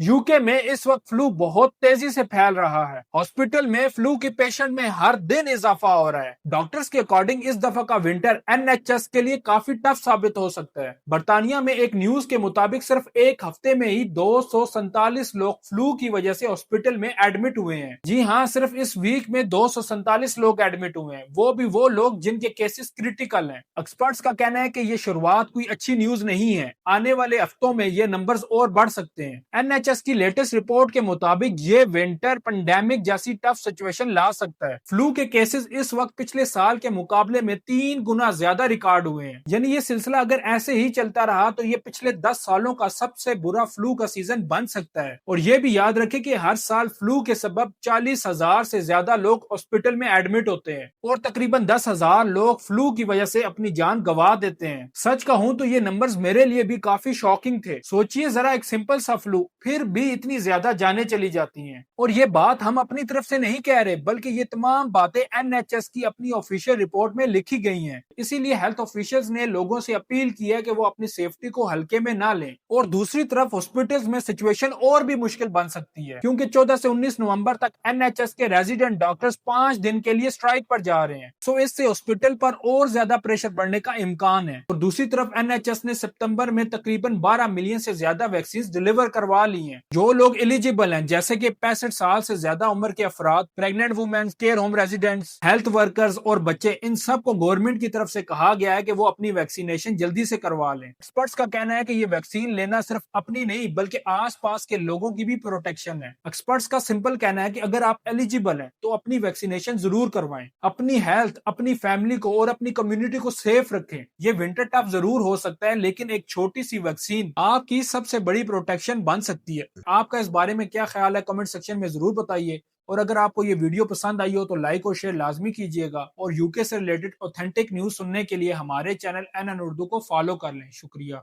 UK में इस वक्त फ्लू बहुत तेजी से फैल रहा है। हॉस्पिटल में फ्लू के पेशेंट में हर दिन इजाफा हो रहा है। डॉक्टर्स के अकॉर्डिंग इस दफा का विंटर एनएचएस के लिए काफी टफ साबित हो सकता है। बर्तानिया में एक न्यूज के मुताबिक सिर्फ एक हफ्ते में ही 247 लोग फ्लू की वजह से हॉस्पिटल में एडमिट हुए हैं। जी हाँ, सिर्फ इस वीक में 247 लोग एडमिट हुए हैं, वो भी वो लोग जिनके केसेस क्रिटिकल हैं। एक्सपर्ट्स का कहना है कि ये शुरुआत कोई अच्छी न्यूज नहीं है, आने वाले हफ्तों में ये नंबर्स और बढ़ सकते हैं। एनएचएस की लेटेस्ट रिपोर्ट के मुताबिक ये विंटर पेंडेमिक जैसी टफ सिचुएशन ला सकता है। फ्लू के केसेस इस वक्त पिछले साल के मुकाबले में 3 गुना ज्यादा रिकॉर्ड हुए हैं। यानी ये सिलसिला अगर ऐसे ही चलता रहा तो ये पिछले 10 सालों का सबसे बुरा फ्लू का सीजन बन सकता है। और ये भी याद रखें कि हर साल फ्लू के सबब 40,000 से ज्यादा लोग हॉस्पिटल में एडमिट होते हैं और तकरीबन 10,000 लोग फ्लू की वजह से अपनी जान गंवा देते हैं। सच कहूं तो ये नंबर्स मेरे लिए भी काफी शॉकिंग थे। सोचिए जरा, एक सिंपल सा फ्लू, फिर भी इतनी ज्यादा जानें चली जाती हैं। और ये बात हम अपनी तरफ से नहीं कह रहे, बल्कि ये तमाम बातें एनएचएस की अपनी ऑफिशियल रिपोर्ट में लिखी गई हैं। इसीलिए हेल्थ ऑफिशियल्स ने लोगों से अपील की है कि वो अपनी सेफ्टी को हल्के में ना लें। और दूसरी तरफ हॉस्पिटल्स में सिचुएशन और भी मुश्किल बन सकती है, क्योंकि 14 से 19 नवंबर तक एनएचएस के रेजिडेंट डॉक्टर्स 5 दिन के लिए स्ट्राइक पर जा रहे हैं। सो इससे हॉस्पिटल पर और ज्यादा प्रेशर बढ़ने का इम्कान है। और दूसरी तरफ एनएचएस ने सितंबर में तकरीबन 12 मिलियन से ज्यादा वैक्सीन डिलीवर करवा ली हैं। जो लोग एलिजिबल हैं, जैसे कि 65 साल से ज्यादा उम्र के अफराद, pregnant women, care home residents, health workers और बच्चे, इन सब को गवर्नमेंट की तरफ से कहा गया है कि वो अपनी वैक्सीनेशन जल्दी से करवा लें। एक्सपर्ट्स का कहना है कि ये वैक्सीन लेना सिर्फ अपनी नहीं बल्कि आसपास के लोगों की भी प्रोटेक्शन है। एक्सपर्ट्स का सिंपल कहना है कि अगर आप एलिजिबल हैं तो अपनी वैक्सीनेशन जरूर करवाएं। अपनी हेल्थ, अपनी फैमिली को और अपनी कम्युनिटी को सेफ रखें। ये विंटर टफ जरूर हो सकता है, लेकिन एक छोटी सी वैक्सीन आपकी सबसे बड़ी प्रोटेक्शन बन सकती है। आपका इस बारे में क्या ख्याल है, कमेंट सेक्शन में जरूर बताइए। और अगर आपको ये वीडियो पसंद आई हो तो लाइक और शेयर लाजमी कीजिएगा। और यूके से रिलेटेड ऑथेंटिक न्यूज सुनने के लिए हमारे चैनल एनएन उर्दू को फॉलो कर लें। शुक्रिया।